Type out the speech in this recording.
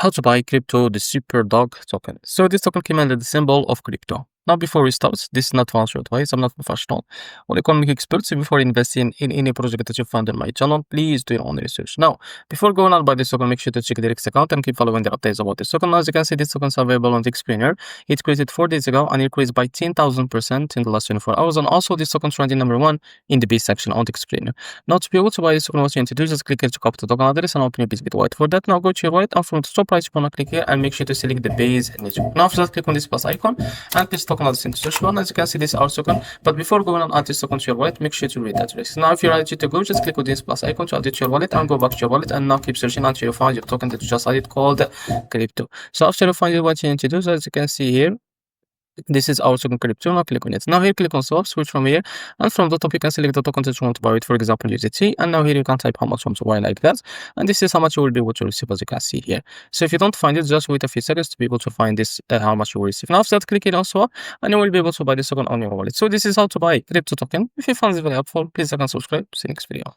How to buy crypto, the super dog token. So this token came under the symbol of crypto. Now before we start, this is not financial advice, I'm not professional or economic expert, so before investing in any project that you find on my channel, please do your own research. Now, before going on by this token, make sure to check the X account and keep following the updates about this token. As you can see, this token is available on the explainer. It created 4 days ago and increased by 10,000% in the last 24 hours, and also this token is ranking #1 in the base section on the explainer. Now to be able to buy this token, what you need to do is just click here to copy the token address and open your Bitget wallet. For that, now go to your wallet and from the top right, you want to click here and make sure to select the base network. Now after that, click on this plus icon and paste token address into search bar. As you can see, this is our token. But before going on add this token to your wallet, make sure to read the address. Now if you're ready to go, just click on this plus icon to add it to your wallet and go back to your wallet and now keep searching until you find your token that you just added called Krypto. So after you find it, what you need to do is, as you can see here, this is our token Krypto. Now click on it. Now here click on swap, switch from here, and from the top you can select the token that you want to buy it, for example USDT, and now here you can type how much you want to buy like that, and this is how much you will be able to receive, as you can see here. So if you don't find it, just wait a few seconds to be able to find this how much you will receive. Now after that, click here on swap and you will be able to buy this token on your wallet. So this is how to buy crypto token. If you found this very helpful, please like and subscribe. See you next video.